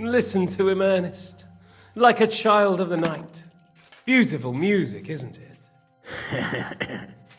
Listen to him, Ernest. Like a child of the night. Beautiful music, isn't it?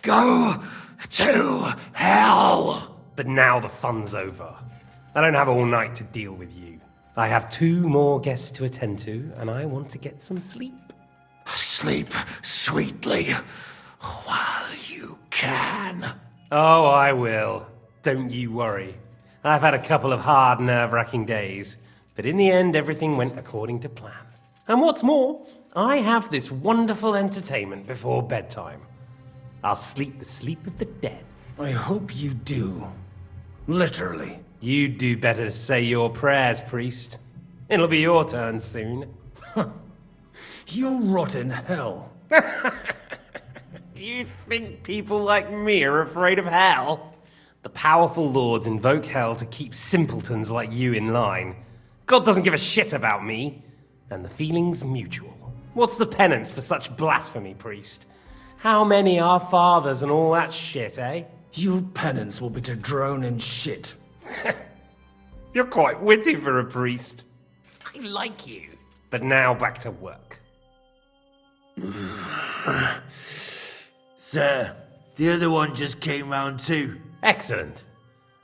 Go to hell! But now the fun's over. I don't have all night to deal with you. I have 2 more guests to attend to, and I want to get some sleep. Sleep sweetly while you can. Oh, I will. Don't you worry. I've had a couple of hard, nerve-wracking days, but in the end, everything went according to plan. And what's more, I have this wonderful entertainment before bedtime. I'll sleep the sleep of the dead. I hope you do. Literally. You'd do better to say your prayers, priest. It'll be your turn soon. You'll rot in hell. Do you think people like me are afraid of hell? The powerful lords invoke hell to keep simpletons like you in line. God doesn't give a shit about me. And the feeling's mutual. What's the penance for such blasphemy, priest? How many are fathers and all that shit, eh? Your penance will be to drown in shit. You're quite witty for a priest. I like you. But now back to work. Sir, the other one just came round too. Excellent.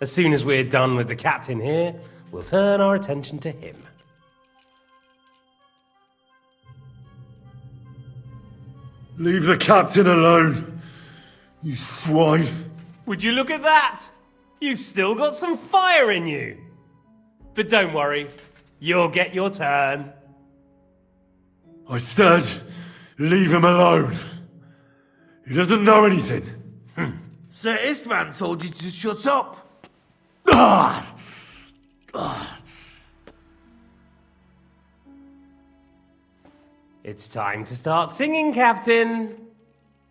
As soon as we're done with the captain here, we'll turn our attention to him. Leave the captain alone, you swine. Would you look at that? You've still got some fire in you. But don't worry, you'll get your turn. I said, leave him alone. He doesn't know anything. Sir Istvan told you to shut up. Ah! It's time to start singing, Captain.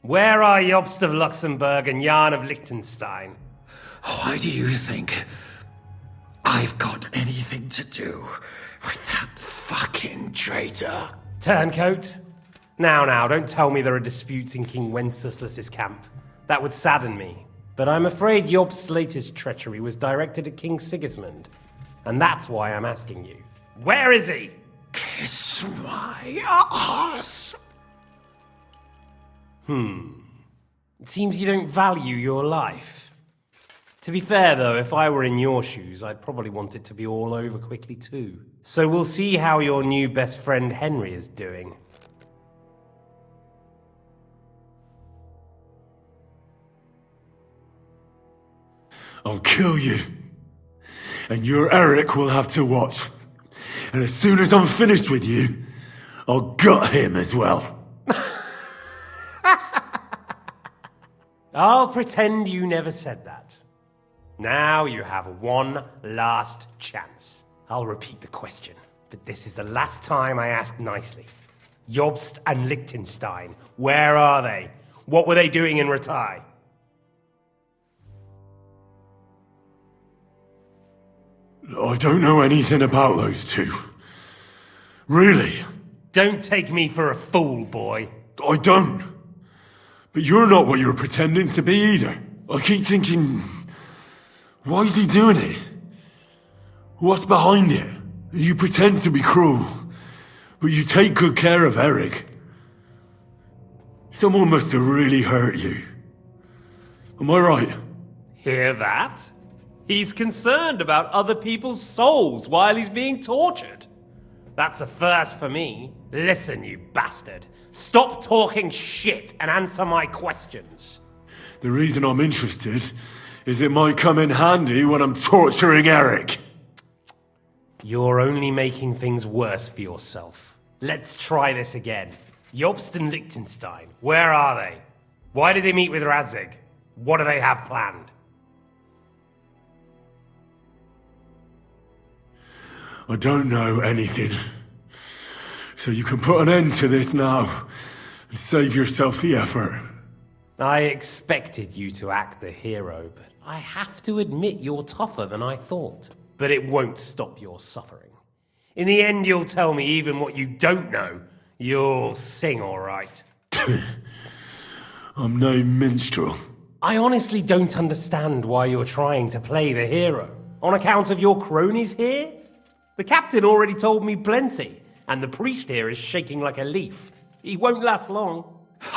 Where are Jobst of Luxembourg and Jan of Liechtenstein? Why do you think I've got anything to do with that fucking traitor? Turncoat? Now, don't tell me there are disputes in King Wenceslas's camp. That would sadden me. But I'm afraid Jobst's latest treachery was directed at King Sigismund. And that's why I'm asking you. Where is he? Kiss my ass. It seems you don't value your life. To be fair, though, if I were in your shoes, I'd probably want it to be all over quickly, too. So we'll see how your new best friend Henry is doing. I'll kill you. And your Eric will have to watch. And as soon as I'm finished with you, I'll gut him as well. I'll pretend you never said that. Now you have one last chance. I'll repeat the question, but this is the last time I ask nicely. Jobst and Liechtenstein, where are they? What were they doing in Ratai? I don't know anything about those two. Really? Don't take me for a fool, boy. I don't. But you're not what you're pretending to be either. I keep thinking, why is he doing it? What's behind it? You pretend to be cruel, but you take good care of Eric. Someone must have really hurt you. Am I right? Hear that? He's concerned about other people's souls while he's being tortured. That's a first for me. Listen, you bastard. Stop talking shit and answer my questions. The reason I'm interested is it might come in handy when I'm torturing Eric. You're only making things worse for yourself. Let's try this again. Jobst and Liechtenstein, where are they? Why did they meet with Radzig? What do they have planned? I don't know anything. So you can put an end to this now and save yourself the effort. I expected you to act the hero, but I have to admit you're tougher than I thought. But it won't stop your suffering. In the end, you'll tell me even what you don't know. You'll sing all right. I'm no minstrel. I honestly don't understand why you're trying to play the hero. On account of your cronies here? The captain already told me plenty, and the priest here is shaking like a leaf. He won't last long.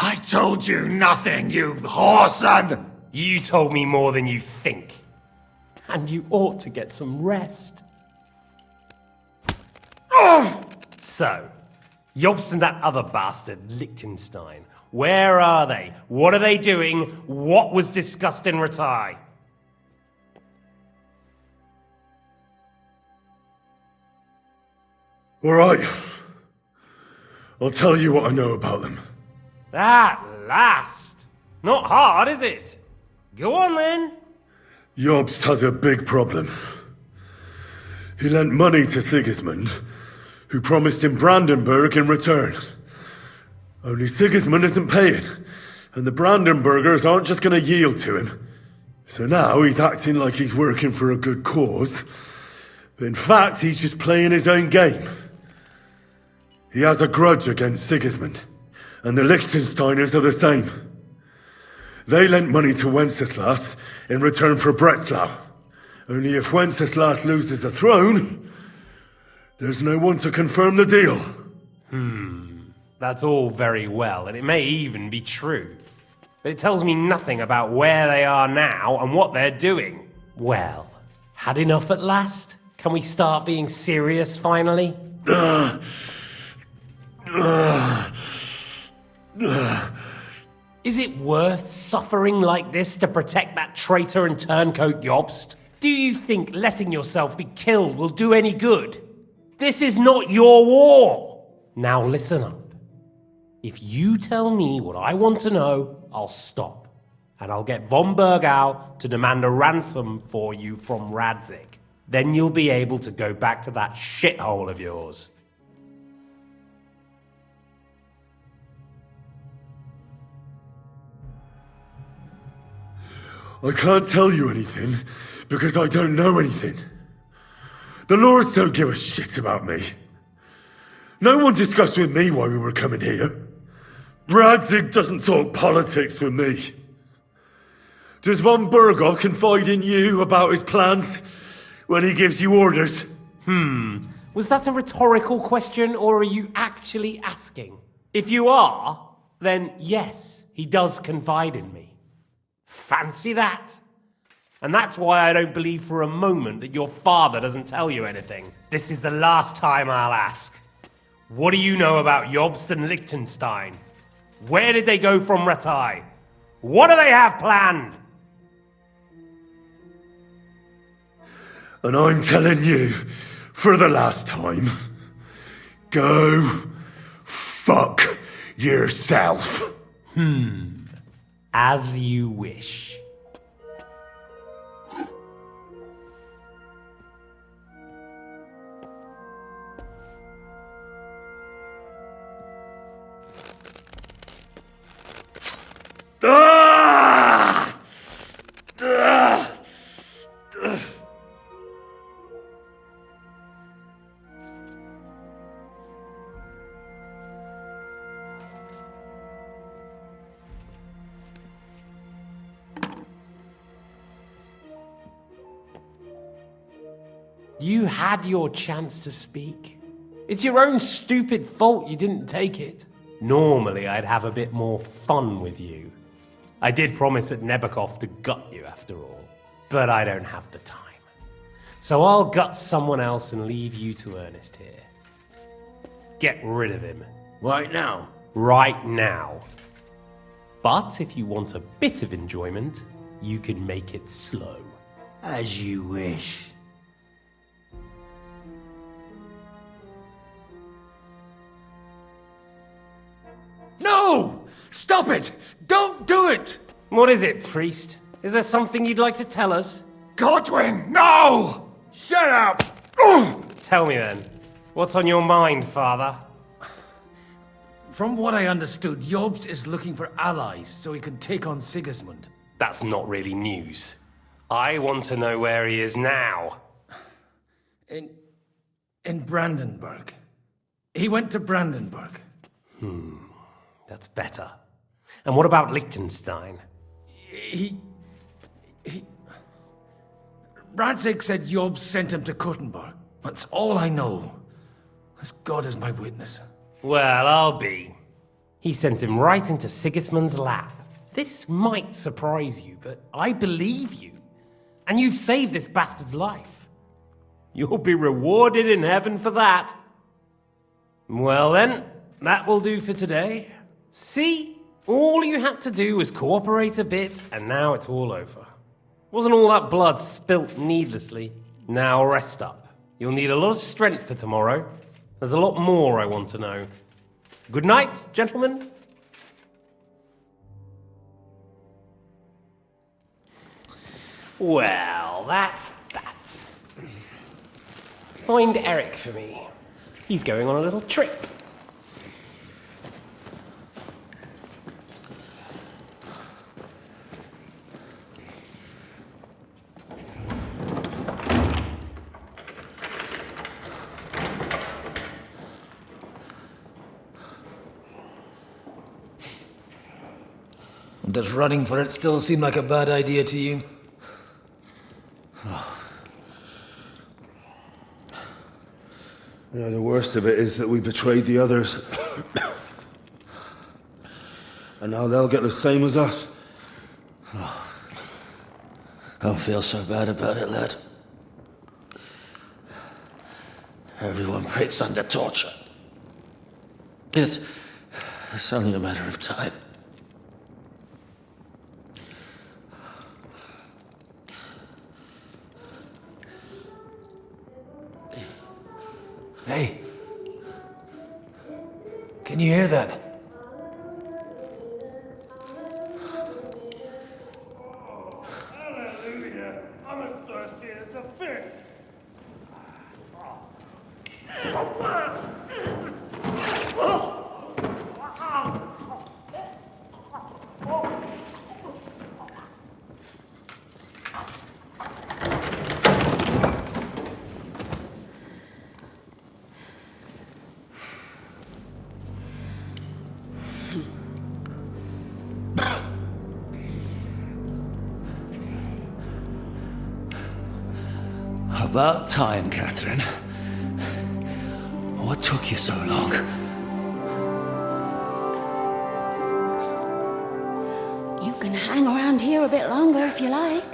I told you nothing, you whoreson! You told me more than you think. And you ought to get some rest. So, Jobst and that other bastard, Liechtenstein, where are they? What are they doing? What was discussed in Ratai? All right. I'll tell you what I know about them. At last! Not hard, is it? Go on then. Jobst has a big problem. He lent money to Sigismund, who promised him Brandenburg in return. Only Sigismund isn't paying, and the Brandenburgers aren't just going to yield to him. So now he's acting like he's working for a good cause, but in fact he's just playing his own game. He has a grudge against Sigismund, and the Liechtensteiners are the same. They lent money to Wenceslas in return for Breslau. Only if Wenceslas loses the throne, there's no one to confirm the deal. That's all very well, and it may even be true. But it tells me nothing about where they are now and what they're doing. Well, had enough at last? Can we start being serious finally? Is it worth suffering like this to protect that traitor and turncoat Jobst? Do you think letting yourself be killed will do any good? This is not your war! Now listen up. If you tell me what I want to know, I'll stop. And I'll get von Bergau to demand a ransom for you from Radzig. Then you'll be able to go back to that shithole of yours. I can't tell you anything, because I don't know anything. The lords don't give a shit about me. No one discussed with me why we were coming here. Radzig doesn't talk politics with me. Does von Bergau confide in you about his plans when he gives you orders? Was that a rhetorical question, or are you actually asking? If you are, then yes, he does confide in me. Fancy that? And that's why I don't believe for a moment that your father doesn't tell you anything. This is the last time I'll ask. What do you know about Jobst and Liechtenstein? Where did they go from Ratai? What do they have planned? And I'm telling you, for the last time, go fuck yourself. As you wish. Ah! You had your chance to speak. It's your own stupid fault you didn't take it. Normally, I'd have a bit more fun with you. I did promise at Nebakov to gut you after all, but I don't have the time. So I'll gut someone else and leave you to Ernest here. Get rid of him. Right now. Right now. But if you want a bit of enjoyment, you can make it slow. As you wish. No! Stop it! Don't do it! What is it, priest? Is there something you'd like to tell us? Godwin, no! Shut up! Tell me then. What's on your mind, father? From what I understood, Jobst is looking for allies so he can take on Sigismund. That's not really news. I want to know where he is now. In Brandenburg. He went to Brandenburg. That's better. And what about Liechtenstein? Radzig said Jobst sent him to Kuttenberg. That's all I know. As God is my witness. Well, I'll be. He sent him right into Sigismund's lap. This might surprise you, but I believe you. And you've saved this bastard's life. You'll be rewarded in heaven for that. Well then, that will do for today. See? All you had to do was cooperate a bit, and now it's all over. Wasn't all that blood spilt needlessly. Now rest up. You'll need a lot of strength for tomorrow. There's a lot more I want to know. Good night, gentlemen. Well, that's that. Find Eric for me. He's going on a little trip. Does running for it still seem like a bad idea to you? You know, the worst of it is that we betrayed the others. And now they'll get the same as us. Don't feel so bad about it, lad. Everyone breaks under torture. It's only a matter of time. Hey. Can you hear that? Hallelujah. I'm as thirsty as a fish. About time, Catherine. What took you so long? You can hang around here a bit longer if you like.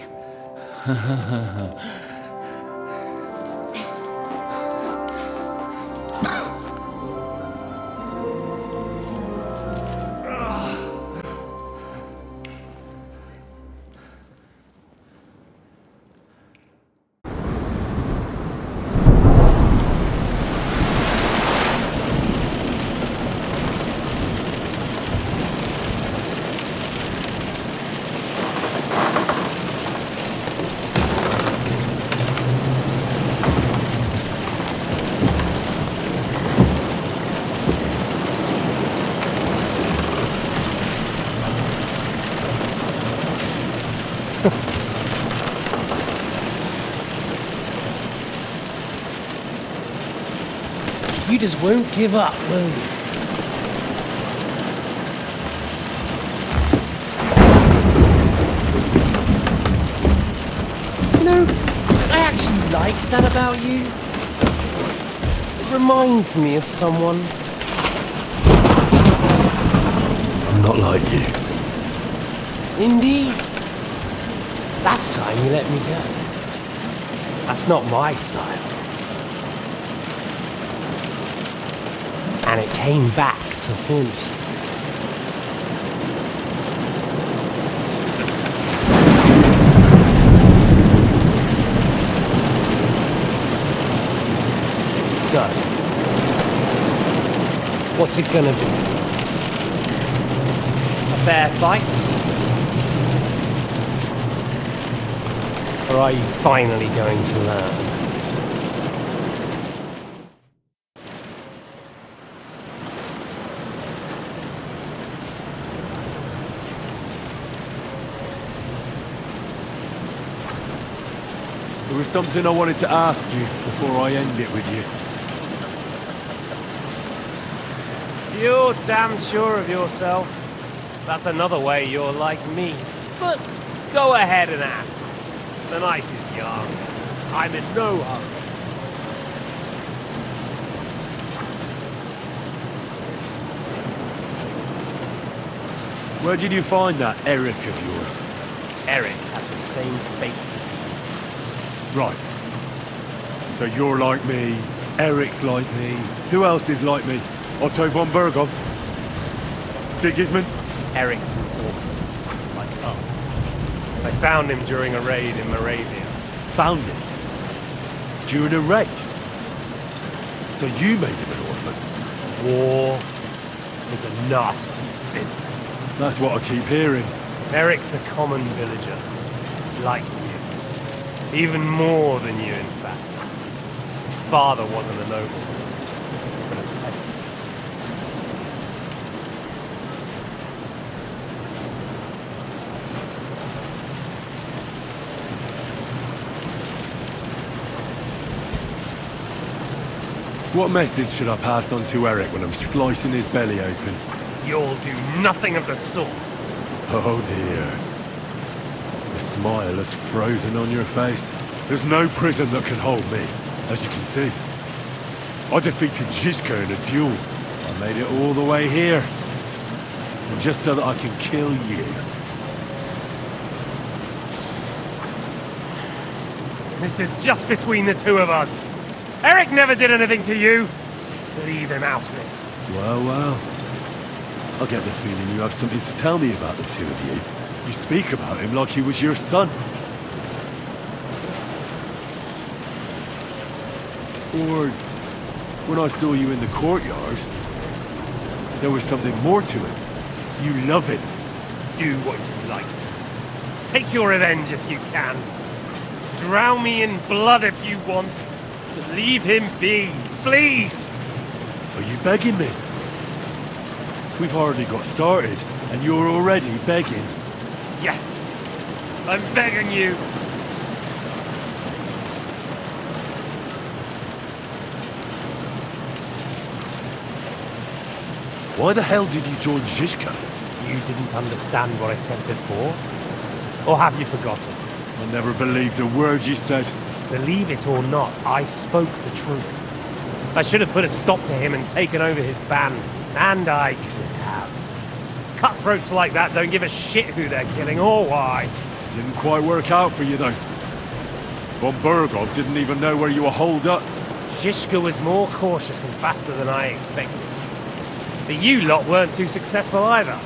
You just won't give up, will you? You know, I actually like that about you. It reminds me of someone. I'm not like you. Indeed. Last time you let me go. That's not my style. And it came back to haunt you. So, what's it gonna be? A fair fight? Or are you finally going to learn? There was something I wanted to ask you before I end it with you. You're damn sure of yourself. That's another way you're like me. But go ahead and ask. The night is young. I'm in no hurry. Where did you find that Eric of yours? Eric had the same fate as you. Right. So you're like me, Eric's like me. Who else is like me? Otto von Berghoff? Sigismund? Eric's an orphan, like us. I found him during a raid in Moravia. Found him? During a raid? So you made him an orphan? War is a nasty business. That's what I keep hearing. Eric's a common villager, like you. Even more than you, in fact. His father wasn't a noble, but a peasant. What message should I pass on to Eric when I'm slicing his belly open? You'll do nothing of the sort. Oh dear. The smile is frozen on your face. There's no prison that can hold me, as you can see. I defeated Žižka in a duel. I made it all the way here. And just so that I can kill you. This is just between the two of us. Eric never did anything to you. Leave him out of it. Well. I get the feeling you have something to tell me about the two of you. You speak about him like he was your son. Or, when I saw you in the courtyard, there was something more to it. You love him. Do what you like. Take your revenge if you can. Drown me in blood if you want. But leave him be, please! Are you begging me? We've hardly got started, and you're already begging. Yes, I'm begging you. Why the hell did you join Žižka? You didn't understand what I said before? Or have you forgotten? I never believed a word you said. Believe it or not, I spoke the truth. I should have put a stop to him and taken over his band, and I could have. Cutthroats like that don't give a shit who they're killing or why. Didn't quite work out for you, though. Von Berghoff didn't even know where you were holed up. Žižka was more cautious and faster than I expected. But you lot weren't too successful either.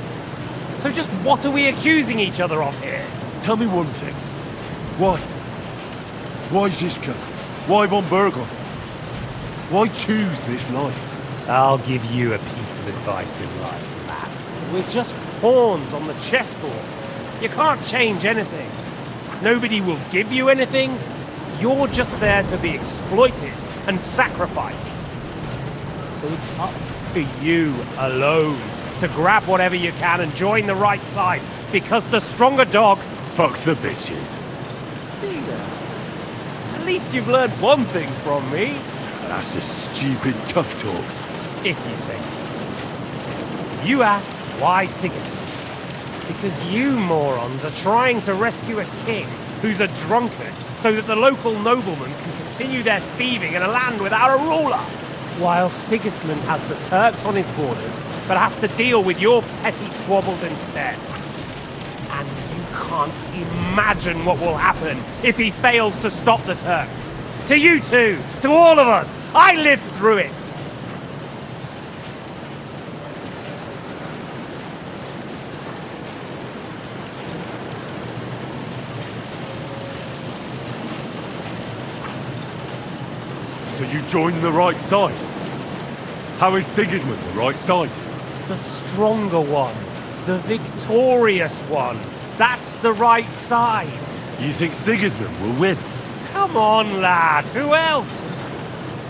So just what are we accusing each other of here? Tell me one thing. Why? Why Žižka? Why Von Berghoff? Why choose this life? I'll give you a piece of advice in life, lad. We're just pawns on the chessboard. You can't change anything. Nobody will give you anything. You're just there to be exploited and sacrificed. So it's up to you alone to grab whatever you can and join the right side, because the stronger dog fucks the bitches. See that? At least you've learned one thing from me. That's just stupid tough talk. If you say so. You asked why Sigismund? Because you morons are trying to rescue a king who's a drunkard so that the local noblemen can continue their thieving in a land without a ruler. While Sigismund has the Turks on his borders, but has to deal with your petty squabbles instead. And you can't imagine what will happen if he fails to stop the Turks. To you two, to all of us, I lived through it. So you joined the right side? How is Sigismund the right side? The stronger one. The victorious one. That's the right side. You think Sigismund will win? Come on, lad. Who else?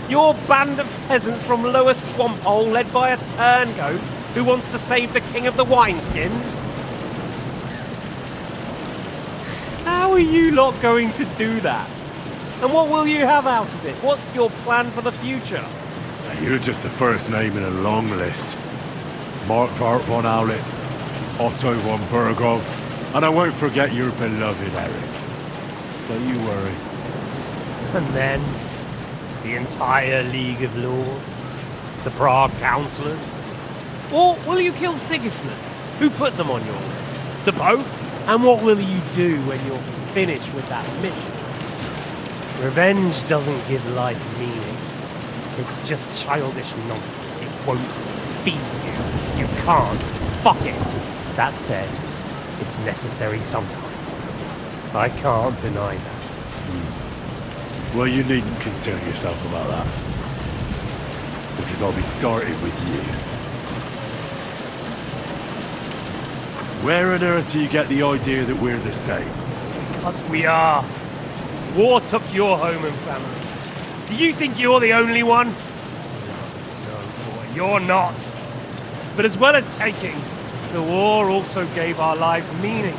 Your band of peasants from Lower Swamphole led by a turncoat who wants to save the king of the wineskins? How are you lot going to do that? And what will you have out of it? What's your plan for the future? You're just the first name in a long list. Markvart von Aulitz, Otto von Berghoff, and I won't forget your beloved Eric. Don't you worry. And then, the entire League of Lords? The Prague Councillors? Or will you kill Sigismund? Who put them on your list? The Pope? And what will you do when you're finished with that mission? Revenge doesn't give life meaning. It's just childish nonsense. It won't feed you. You can't. Fuck it. That said, it's necessary sometimes. I can't deny that. Well, you needn't concern yourself about that. Because I'll be starting with you. Where on earth do you get the idea that we're the same? Because we are. War took your home and family. Do you think you're the only one? No, boy, you're not. But as well as taking, the war also gave our lives meaning.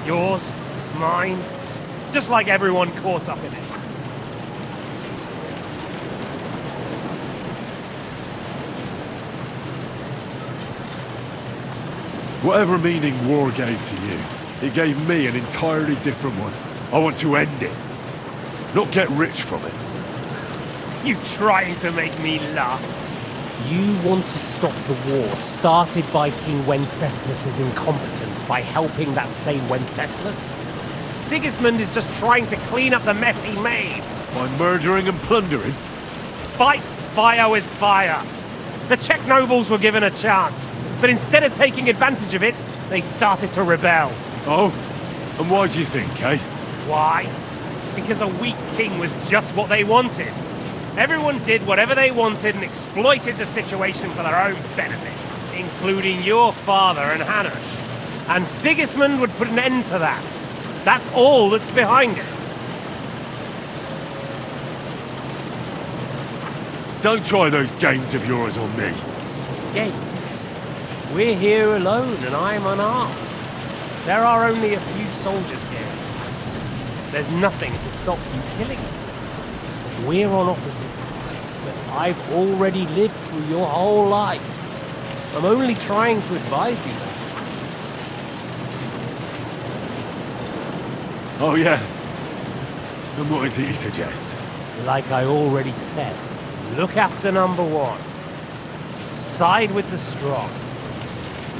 Yours, mine, just like everyone caught up in it. Whatever meaning war gave to you, it gave me an entirely different one. I want to end it, not get rich from it. You trying to make me laugh? You want to stop the war started by King Wenceslas's incompetence by helping that same Wenceslas? Sigismund is just trying to clean up the mess he made. By murdering and plundering? Fight fire with fire. The Czech nobles were given a chance, but instead of taking advantage of it, they started to rebel. Oh? And why do you think, eh? Why? Because a weak king was just what they wanted. Everyone did whatever they wanted and exploited the situation for their own benefit, including your father and Hanush. And Sigismund would put an end to that. That's all that's behind it. Don't try those games of yours on me. Games? We're here alone and I'm unarmed. There are only a few soldiers here. There's nothing to stop you killing them. We're on opposite sides, but I've already lived through your whole life. I'm only trying to advise you. Oh yeah? And what is it you suggest? Like I already said, look after number one. Side with the strong.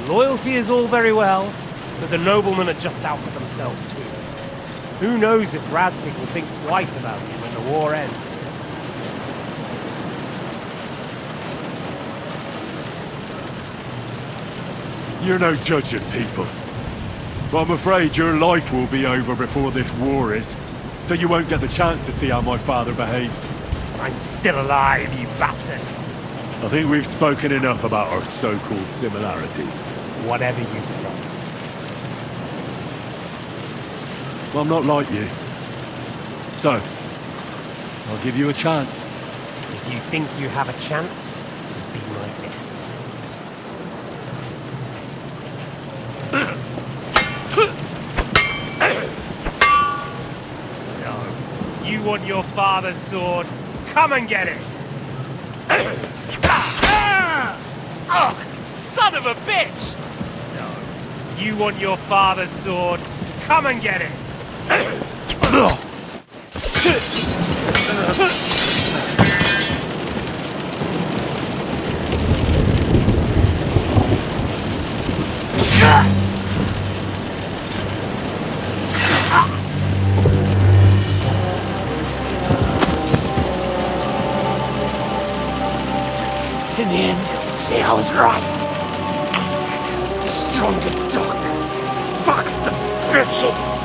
Loyalty is all very well, but the noblemen are just out for themselves too. Who knows if Radzig will think twice about you when the war ends. You're no judge of people. But I'm afraid your life will be over before this war is, so you won't get the chance to see how my father behaves. I'm still alive, you bastard. I think we've spoken enough about our so-called similarities. Whatever you say. Well, I'm not like you. So, I'll give you a chance. If you think you have a chance, be my guest. So, you want your father's sword? Come and get it! Oh, son of a bitch! So, you want your father's sword? Come and get it! In the end, see, I was right. The stronger dog. Fucks the bitches.